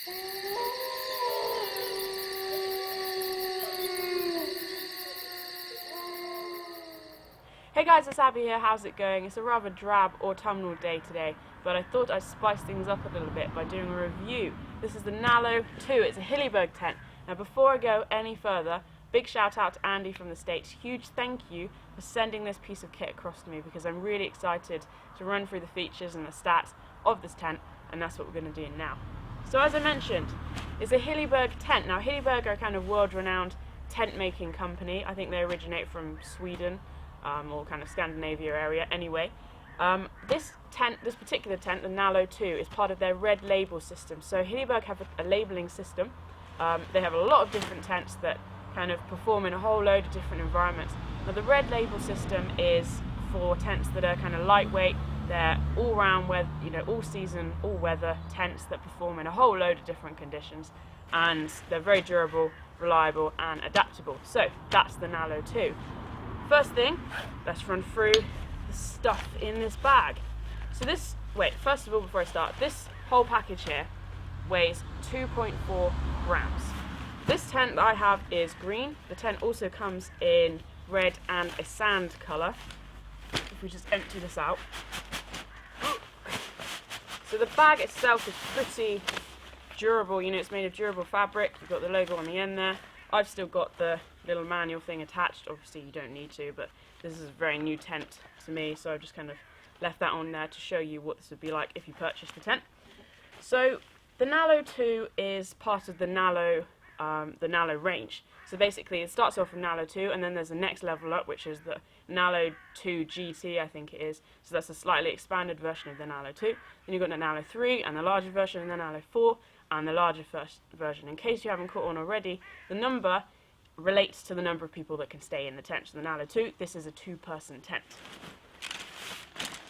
Hey guys, it's Abbie here, how's it going? It's a rather drab autumnal day today, but I thought I'd spice things up a little bit by doing a review. This is the Nallo 2, it's a Hilleberg tent. Now before I go any further, big shout out to Andy from the States. Huge thank you for sending this piece of kit across to me because I'm really excited to run through the features and the stats of this tent, and that's what we're going to do now. So as I mentioned, it's a Hilleberg tent. Now Hilleberg are a kind of world-renowned tent making company. I think they originate from Sweden. Or kind of Scandinavia area anyway. This particular tent, the Nallo 2, is part of their red label system. So Hilleberg have a labeling system. They have a lot of different tents that kind of perform in a whole load of different environments. Now the red label system is for tents that are kind of lightweight. They're all round, all season, all weather tents that perform in a whole load of different conditions, and they're very durable, reliable and adaptable. So that's the Nallo 2. First thing, let's run through the stuff in this bag. So first of all, before I start, this whole package here weighs 2.4 grams. This tent that I have is green. The tent also comes in red and a sand colour. If we just empty this out. So the bag itself is pretty durable, it's made of durable fabric. You've got the logo on the end there. I've still got the little manual thing attached. Obviously you don't need to, but this is a very new tent to me, so I've just kind of left that on there to show you what this would be like if you purchase the tent. So the Nallo 2 is part of the Nallo range. So basically it starts off with Nallo 2, and then there's the next level up, which is the Nallo 2 GT, I think it is. So that's a slightly expanded version of the Nallo 2. Then you've got the Nallo 3 and the larger version, and the Nallo 4 and the larger version. In case you haven't caught on already, the number relates to the number of people that can stay in the tent. So the Nallo 2, this is a 2-person tent.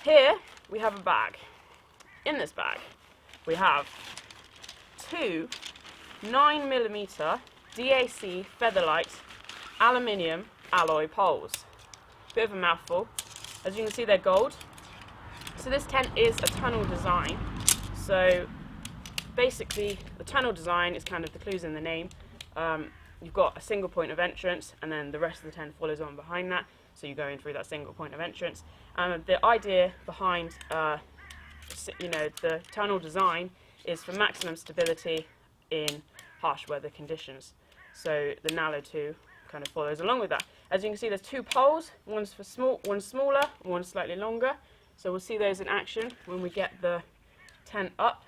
Here we have a bag. In this bag we have 2 9mm DAC Featherlight aluminium alloy poles. Bit of a mouthful. As you can see, they're gold. So this tent is a tunnel design. So basically the tunnel design is kind of the clues in the name. You've got a single point of entrance, and then the rest of the tent follows on behind that, so you go in through that single point of entrance. The idea behind the tunnel design is for maximum stability in harsh weather conditions. So the Nallo 2 kind of follows along with that. As you can see, there's 2 poles, one's smaller, one's slightly longer. So we'll see those in action when we get the tent up.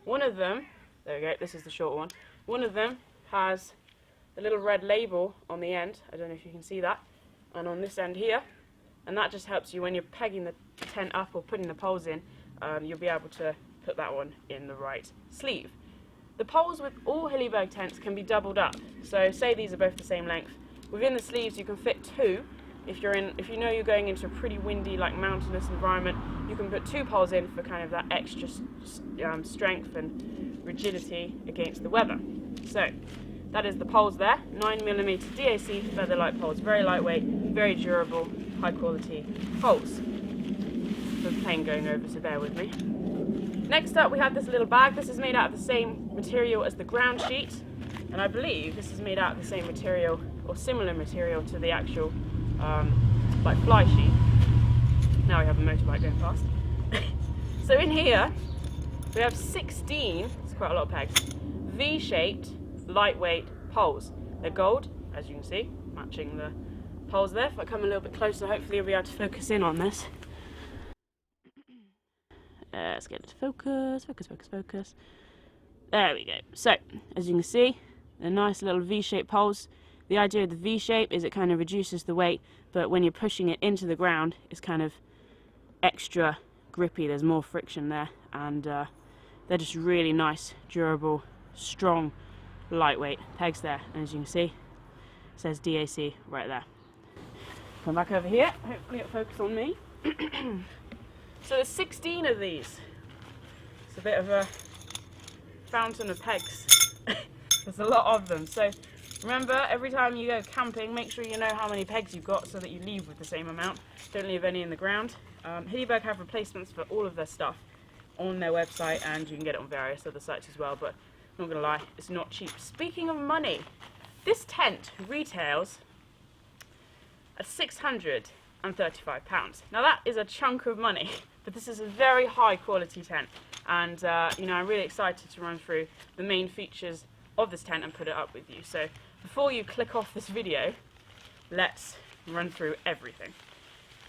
One of them, there we go, this is the short one. One of them has a little red label on the end, I don't know if you can see that, and on this end here, and that just helps you when you're pegging the tent up or putting the poles in. You'll be able to put that one in the right sleeve. The poles with all Hilleberg tents can be doubled up, so say these are both the same length. Within the sleeves you can fit 2. If you know you're going into a pretty windy, like mountainous environment, you can put 2 poles in for kind of that extra strength and rigidity against the weather. So that is the poles there, 9mm DAC Featherlight poles, very lightweight, very durable, high quality poles. The plane going over, so bear with me. Next up we have this little bag. This is made out of the same material as the ground sheet, and I believe this is made out of the same material or similar material to the actual like fly sheet. Now we have a motorbike going past. So in here we have 16, it's quite a lot of pegs, V-shaped lightweight poles. They're gold, as you can see, matching the poles there. If I come a little bit closer, hopefully you'll be able to focus in on this. Let's get it to focus, focus. There we go. So, as you can see, they're nice little V-shaped poles. The idea of the V-shape is it kind of reduces the weight, but when you're pushing it into the ground, it's kind of extra grippy. There's more friction there, and they're just really nice, durable, strong, lightweight pegs there. And as you can see, it says DAC right there. Come back over here, hopefully it'll focus on me. So there's 16 of these. It's a bit of a fountain of pegs. There's a lot of them. So remember, every time you go camping, make sure you know how many pegs you've got so that you leave with the same amount. Don't leave any in the ground. Hilleberg have replacements for all of their stuff. on their website, and you can get it on various other sites as well, but not gonna lie, it's not cheap. Speaking of money, this tent retails at £635. Now that is a chunk of money, but this is a very high quality tent, and you know, I'm really excited to run through the main features of this tent and put it up with you. So before you click off this video, let's run through everything.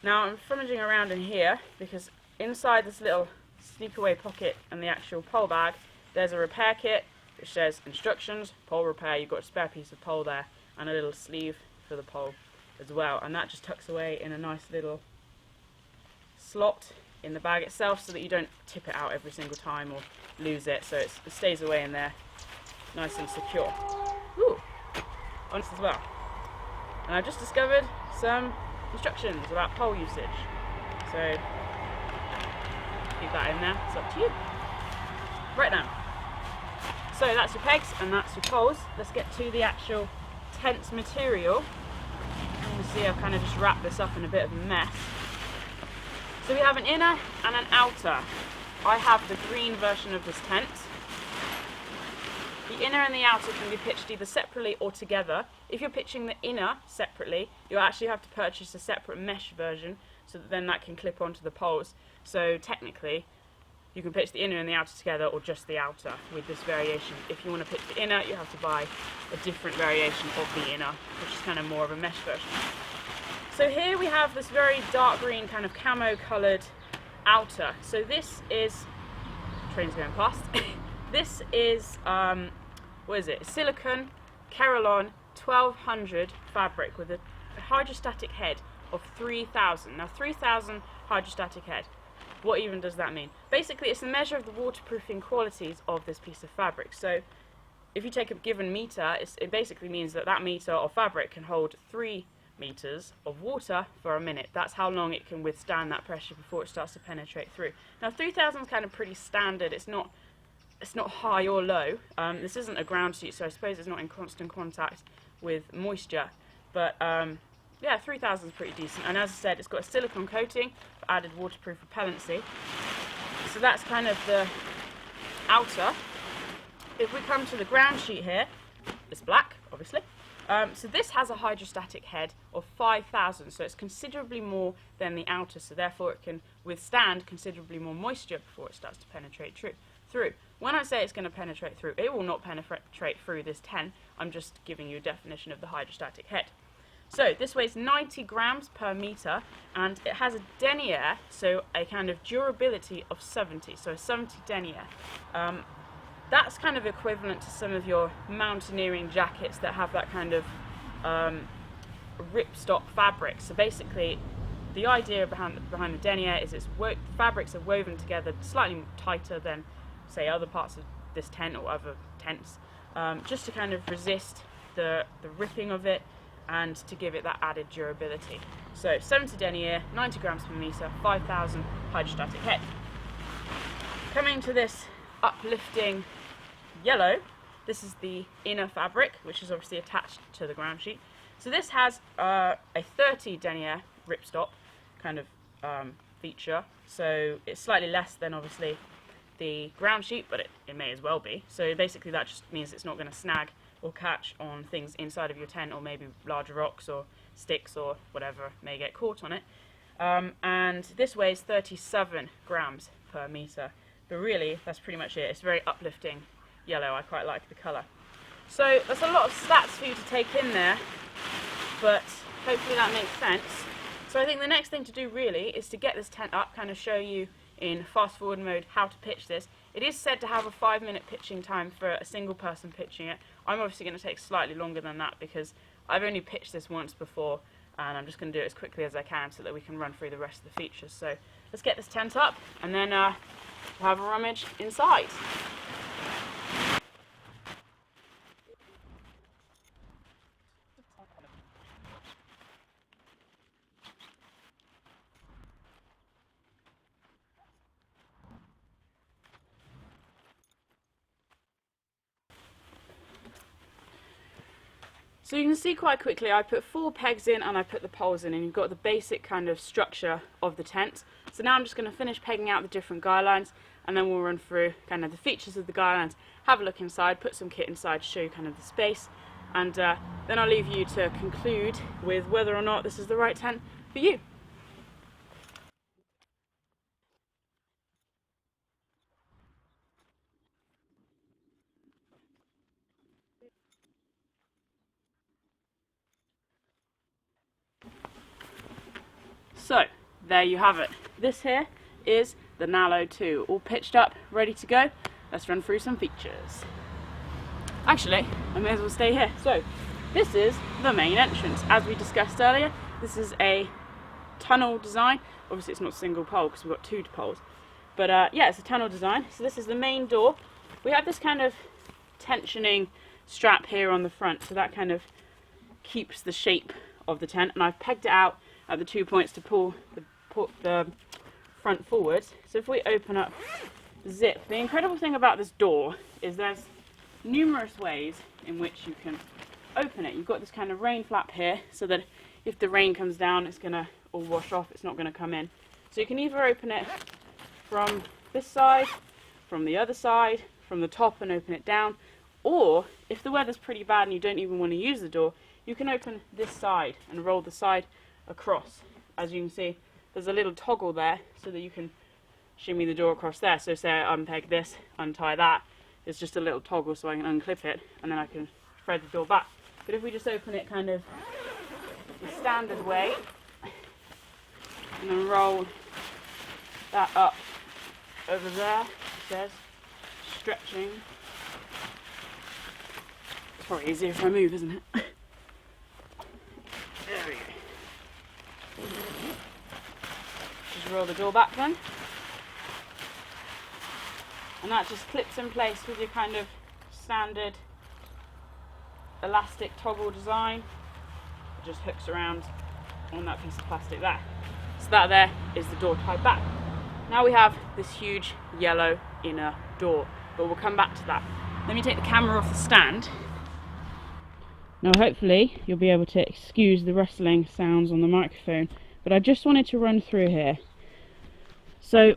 Now I'm rummaging around in here because inside this little sneak away pocket and the actual pole bag, there's a repair kit which says instructions, pole repair. You've got a spare piece of pole there and a little sleeve for the pole as well, and that just tucks away in a nice little slot in the bag itself so that you don't tip it out every single time or lose it, so it stays away in there nice and secure. Ooh, honest as well. And I've just discovered some instructions about pole usage, so keep that in there, it's up to you. Right now, so that's your pegs and that's your poles. Let's get to the actual tent material. You can see I've kind of just wrapped this up in a bit of a mess. So we have an inner and an outer. I have the green version of this tent. The inner and the outer can be pitched either separately or together. If you're pitching the inner separately, you'll actually have to purchase a separate mesh version so that then that can clip onto the poles. So technically, you can pitch the inner and the outer together, or just the outer with this variation. If you want to pitch the inner, you have to buy a different variation of the inner, which is kind of more of a mesh version. So here we have this very dark green kind of camo coloured outer. So this is, train's going past, this is, what is it, silicone Carillon 1200 fabric with a hydrostatic head of 3000. Now 3000 hydrostatic head. What even does that mean? Basically, it's a measure of the waterproofing qualities of this piece of fabric. So if you take a given meter, it basically means that that meter of fabric can hold 3 meters of water for a minute. That's how long it can withstand that pressure before it starts to penetrate through. Now 3000 is kind of pretty standard. It's not high or low. This isn't a ground sheet, so I suppose it's not in constant contact with moisture. But yeah, 3000 is pretty decent. And as I said, it's got a silicone coating for added waterproof repellency. So that's kind of the outer. If we come to the ground sheet here, it's black, obviously. So this has a hydrostatic head of 5000, so it's considerably more than the outer, so therefore it can withstand considerably more moisture before it starts to penetrate through. When I say it's going to penetrate through, it will not penetrate through this 10. I'm just giving you a definition of the hydrostatic head. So this weighs 90 grams per meter, and it has a denier, so a kind of durability of 70, so a 70 denier. That's kind of equivalent to some of your mountaineering jackets that have that kind of ripstop fabric. So basically, the idea behind the denier is fabrics are woven together slightly tighter than, say, other parts of this tent or other tents, just to kind of resist the ripping of it and to give it that added durability. So 70 denier, 90 grams per meter, 5000 hydrostatic head. Coming to this uplifting yellow, this is the inner fabric, which is obviously attached to the ground sheet. So this has a 30 denier ripstop kind of feature, so it's slightly less than obviously the ground sheet, but it may as well be. So basically that just means it's not going to snag or catch on things inside of your tent, or maybe larger rocks or sticks or whatever may get caught on it. And this weighs 37 grams per meter. But really, that's pretty much it. It's very uplifting yellow. I quite like the colour. So that's a lot of stats for you to take in there, but hopefully that makes sense. So I think the next thing to do really is to get this tent up, kind of show you in fast forward mode how to pitch this. It is said to have a 5-minute pitching time for a single person pitching it. I'm obviously going to take slightly longer than that because I've only pitched this once before, and I'm just going to do it as quickly as I can so that we can run through the rest of the features. So let's get this tent up and then we'll have a rummage inside. So you can see quite quickly I put 4 pegs in and I put the poles in, and you've got the basic kind of structure of the tent. So now I'm just going to finish pegging out the different guy lines, and then we'll run through kind of the features of the guy lines, have a look inside, put some kit inside to show you kind of the space, and then I'll leave you to conclude with whether or not this is the right tent for you. So, there you have it. This here is the Nallo 2, all pitched up, ready to go. Let's run through some features. Actually, I may as well stay here. So, this is the main entrance. As we discussed earlier, this is a tunnel design. Obviously it's not single pole because we've got 2 poles. But yeah, it's a tunnel design. So this is the main door. We have this kind of tensioning strap here on the front, so that kind of keeps the shape of the tent. And I've pegged it out at the 2 points to pull the front forward. So if we open up the zip, the incredible thing about this door is there's numerous ways in which you can open it. You've got this kind of rain flap here, so that if the rain comes down, it's gonna all wash off, it's not gonna come in. So you can either open it from this side, from the other side, from the top and open it down, or if the weather's pretty bad and you don't even want to use the door, you can open this side and roll the side across. As you can see, there's a little toggle there so that you can shimmy the door across there. So say I unpeg this, untie that, it's just a little toggle so I can unclip it and then I can thread the door back. But if we just open it kind of the standard way and then roll that up over there, it says stretching. It's probably easier if I move, isn't it? There we go. Just roll the door back then, and that just clips in place with your kind of standard elastic toggle design. It just hooks around on that piece of plastic there. So that there is the door tied back. Now we have this huge yellow inner door, but we'll come back to that. Let me take the camera off the stand. Now hopefully you'll be able to excuse the rustling sounds on the microphone, but I just wanted to run through here. So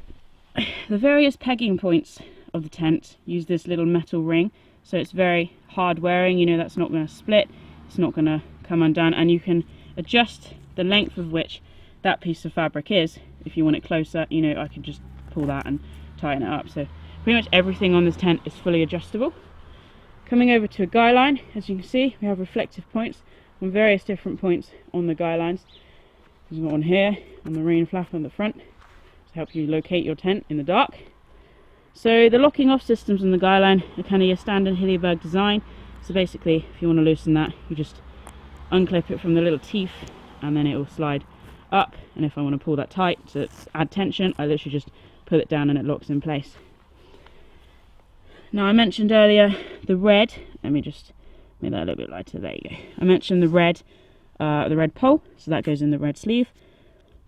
the various pegging points of the tent use this little metal ring, so it's very hard wearing, you know, that's not going to split, it's not going to come undone, and you can adjust the length of which that piece of fabric is. If you want it closer, you know, I could just pull that and tighten it up. So pretty much everything on this tent is fully adjustable. Coming over to a guy line, as you can see, we have reflective points on various different points on the guy lines. There's one here on the rain flap on the front to help you locate your tent in the dark. So the locking off systems on the guy line are kind of your standard Hilleberg design. So basically, if you want to loosen that, you just unclip it from the little teeth and then it will slide up. And if I want to pull that tight to add tension, I literally just pull it down and it locks in place. Now I mentioned earlier the red, let me just make that a little bit lighter, there you go. I mentioned the red pole, so that goes in the red sleeve.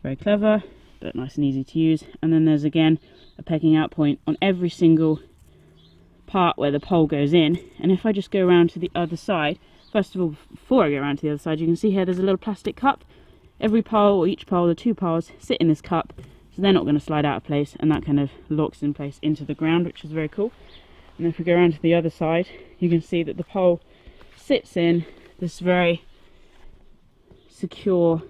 Very clever, but nice and easy to use. And then there's again a pegging out point on every single part where the pole goes in. And if I just go around to the other side, first of all, before I go around to the other side, you can see here there's a little plastic cup. Every pole, or each pole, the 2 poles sit in this cup, so they're not going to slide out of place, and that kind of locks in place into the ground, which is very cool. And if we go around to the other side, you can see that the pole sits in this very secure,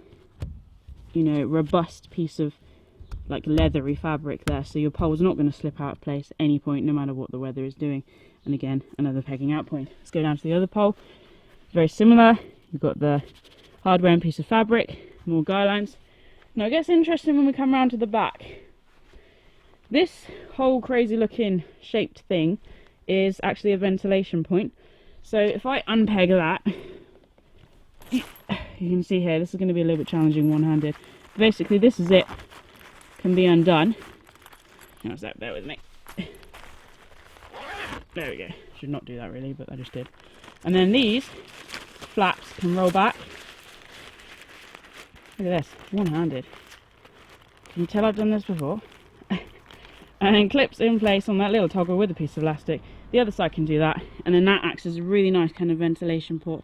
you know, robust piece of like leathery fabric there, so your pole's not going to slip out of place at any point, no matter what the weather is doing. And again, another pegging out point. Let's go down to the other pole. Very similar. You've got the hard wearing piece of fabric, more guy lines. Now it gets interesting when we come around to the back. This whole crazy looking shaped thing is actually a ventilation point. So if I unpeg that, you can see here, this is going to be a little bit challenging one-handed. Basically this zip can be undone. How's that? Bear with me. There we go. Should not do that really, but I just did. And then these flaps can roll back. Look at this, one-handed. Can you tell I've done this before? And then clips in place on that little toggle with a piece of elastic. The other side can do that, and then that acts as a really nice kind of ventilation port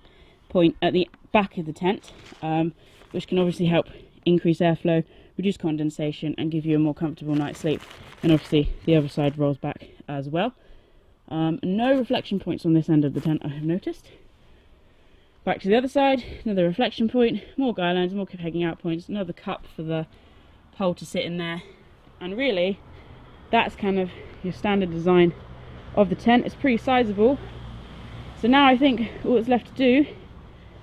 point at the back of the tent, which can obviously help increase airflow, reduce condensation, and give you a more comfortable night's sleep. And obviously the other side rolls back as well. No reflection points on this end of the tent, I have noticed. Back to the other side, another reflection point, more guy lines, more pegging out points, another cup for the pole to sit in there. And really, that's kind of your standard design of the tent. It's pretty sizable. So now I think all that's left to do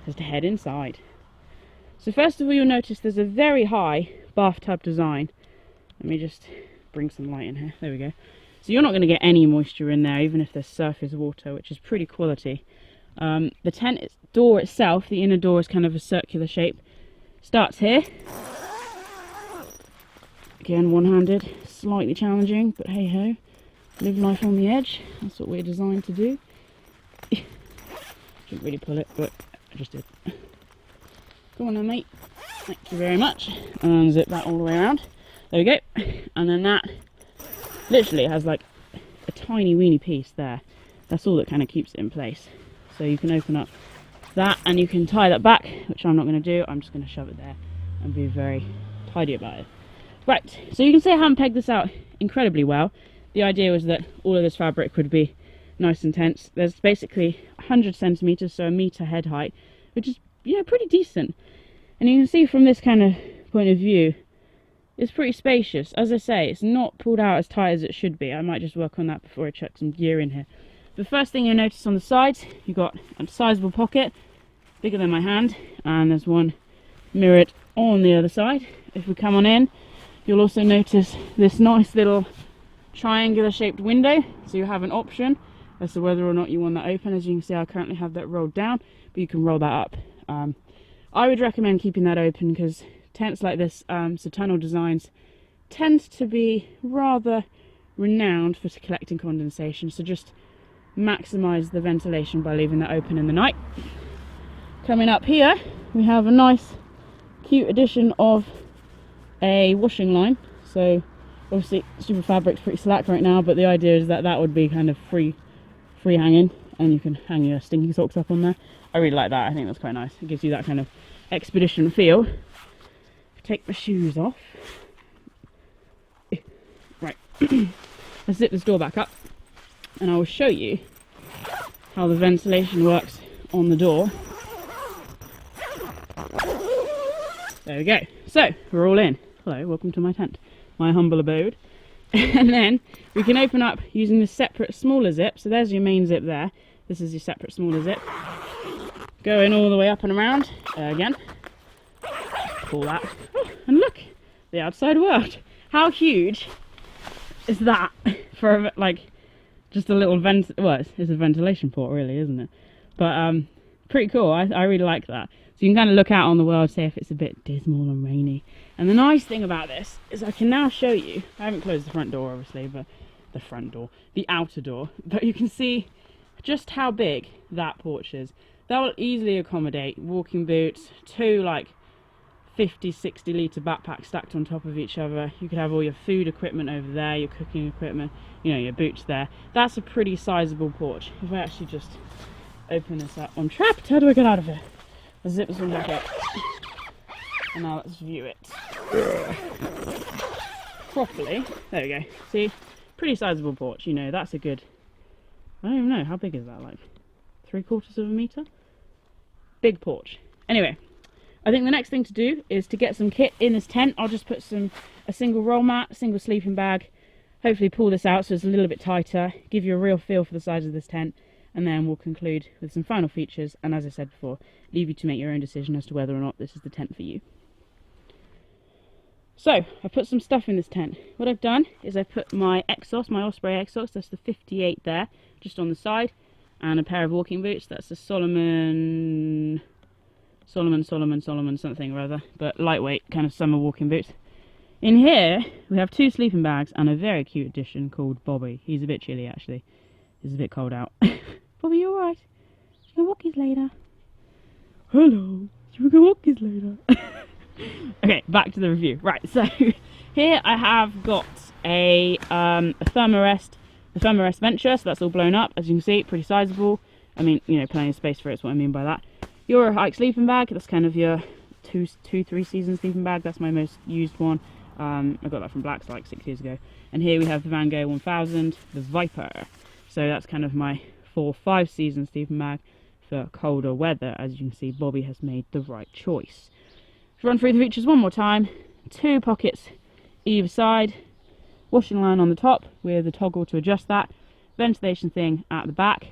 is to head inside. So first of all, you'll notice there's a very high bathtub design. Let me just bring some light in here. There we go. So you're not going to get any moisture in there, even if there's surface water, which is pretty quality. The tent door itself, the inner door, is kind of a circular shape. Starts here. Again, one-handed, slightly challenging, but hey ho, live life on the edge. That's what we're designed to do. Shouldn't really pull it, but I just did. Come on then, mate. Thank you very much. And unzip that all the way around. There we go. And then that literally has like a tiny weeny piece there. That's all that kind of keeps it in place. So you can open up that and you can tie that back, which I'm not going to do. I'm just going to shove it there and be very tidy about it. Right, so you can see I haven't pegged this out incredibly well. The idea was that all of this fabric would be nice and tense. There's basically 100 centimeters, so a meter head height, which is, you know, pretty decent. And you can see from this kind of point of view, it's pretty spacious. As I say, it's not pulled out as tight as it should be. I might just work on that before I chuck some gear in here. The first thing you'll notice on the sides, you've got a sizable pocket, bigger than my hand, and there's one mirrored on the other side. If we come on in, you'll also notice this nice little triangular shaped window, so you have an option as to whether or not you want that open. As you can see, I currently have that rolled down, but you can roll that up. I would recommend keeping that open because tents like this, so tunnel designs, tend to be rather renowned for collecting condensation, so just maximise the ventilation by leaving that open in the night. Coming up here, we have a nice cute addition of a washing line. So obviously super fabric's pretty slack right now, but the idea is that that would be kind of free hanging, and you can hang your stinking socks up on there. I really like that. I think that's quite nice. It gives you that kind of expedition feel. Take my shoes off. Right, let's zip this door back up and I will show you how the ventilation works on the door. There we go. So we're all in. Hello, welcome to my tent, my humble abode. And then we can open up using this separate smaller zip. So there's your main zip there. This is your separate smaller zip. Going all the way up and around again. Pull that. Oh, and look, the outside world. How huge is that for like just a little vent? Well, it's a ventilation port, really, isn't it? But pretty cool. I really like that. So you can kind of look out on the world, say if it's a bit dismal and rainy. And the nice thing about this is I can now show you. I haven't closed the front door, obviously, but the outer door. But you can see just how big that porch is. That will easily accommodate walking boots, two like 50-60 litre backpacks stacked on top of each other. You could have all your food equipment over there, your cooking equipment, you know, your boots there. That's a pretty sizable porch. If I actually just open this up, I'm trapped. How do I get out of here? I'll zip this one back up. And now let's view it properly. There we go. See, pretty sizable porch. You know, that's a good, I don't even know, how big is that, like 3/4 of a metre? Big porch. Anyway, I think the next thing to do is to get some kit in this tent. I'll just put a single roll mat, a single sleeping bag, hopefully pull this out so it's a little bit tighter, give you a real feel for the size of this tent, and then we'll conclude with some final features, and as I said before, leave you to make your own decision as to whether or not this is the tent for you. So, I put some stuff in this tent. What I've done is I put my Exos, my Osprey Exos, that's the 58 there, just on the side, and a pair of walking boots. That's a Solomon something or other, but lightweight kind of summer walking boots. In here we have two sleeping bags and a very cute addition called Bobby. He's a bit chilly actually. It's a bit cold out. Bobby, you alright? You can walkies later. Hello. You can walkies later. Okay, back to the review. Right, so here I have got a Thermarest, the Thermarest Venture, so that's all blown up, as you can see, pretty sizable. I mean, you know, plenty of space for it is what I mean by that. Your hike sleeping bag, that's kind of your 3 season sleeping bag. That's my most used one. I got that from Blacks like 6 years ago. And here we have the Van Gogh 1000, the Viper. So that's kind of my 4-5 season sleeping bag for colder weather. As you can see, Bobby has made the right choice. Let's run through the features one more time. 2 pockets either side, washing line on the top with a toggle to adjust that, ventilation thing at the back.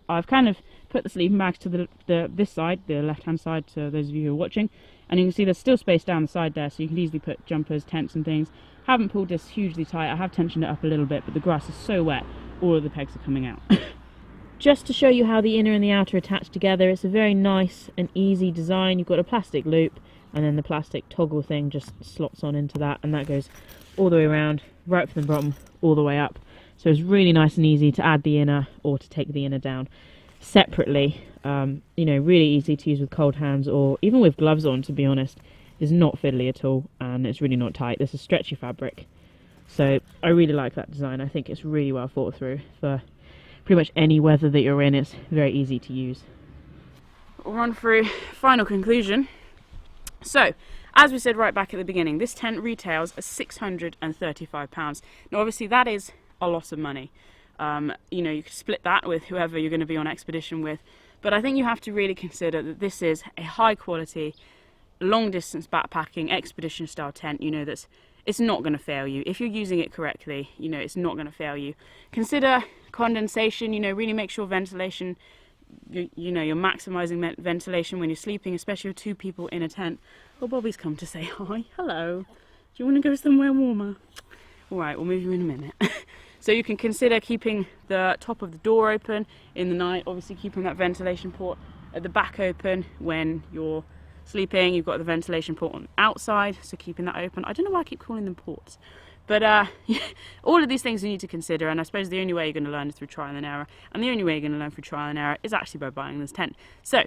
I've kind of put the sleeping bags to this side, the left hand side, to those of you who are watching, and you can see there's still space down the side there, so you can easily put jumpers, tents and things. Haven't pulled this hugely tight. I have tensioned it up a little bit, but the grass is so wet all of the pegs are coming out. Just to show you how the inner and the outer attach together, it's a very nice and easy design. You've got a plastic loop, and then the plastic toggle thing just slots on into that, and that goes all the way around, right from the bottom all the way up. So it's really nice and easy to add the inner or to take the inner down separately. You know, really easy to use with cold hands or even with gloves on, to be honest. It's not fiddly at all, and it's really not tight. This is stretchy fabric, so I really like that design. I think it's really well thought through for pretty much any weather that you're in. It's very easy to use. We'll run through final conclusion. So, as we said right back at the beginning, this tent retails at £635. Now obviously that is a lot of money. You know, you could split that with whoever you're going to be on expedition with, but I think you have to really consider that this is a high quality, long distance backpacking expedition style tent. You know, it's not going to fail you if you're using it correctly. You know, it's not going to fail you. Consider condensation. You know, really make sure ventilation, you know, you're maximizing ventilation when you're sleeping, especially with 2 people in a tent. Well, Bobby's come to say hi. Hello. Do you want to go somewhere warmer? All right, we'll move you in a minute. So you can consider keeping the top of the door open in the night, obviously keeping that ventilation port at the back open when you're sleeping. You've got the ventilation port on the outside, so keeping that open. I don't know why I keep calling them ports, but all of these things you need to consider, and I suppose the only way you're going to learn is through trial and error, and the only way you're going to learn through trial and error is actually by buying this tent. So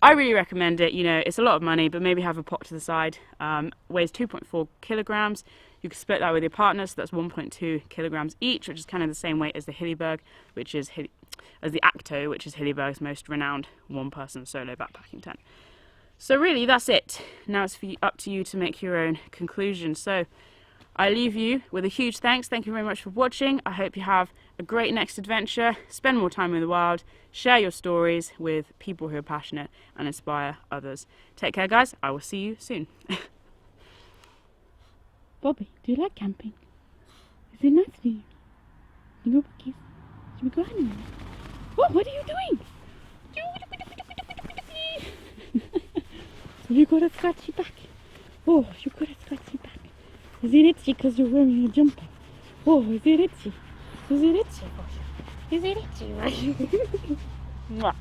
I really recommend it. You know, it's a lot of money, but maybe have a pot to the side. Weighs 2.4 kilograms. You can split that with your partner, so that's 1.2 kilograms each, which is kind of the same weight as the Hilleberg, which is as the Acto, which is Hilleberg's most renowned one-person solo backpacking tent. So really, that's it. Now it's up to you to make your own conclusion. So I leave you with a huge thanks. Thank you very much for watching. I hope you have a great next adventure. Spend more time in the wild. Share your stories with people who are passionate and inspire others. Take care, guys. I will see you soon. Bobby, do you like camping? Is it nice for you? You go kiss? Should we go hunting? Oh, what are you doing? You got a scratchy back. Oh, you got a scratchy back. Is it itchy because you're wearing a jumper? Oh, is it itchy? Is it itchy? Is it itchy? Mwah.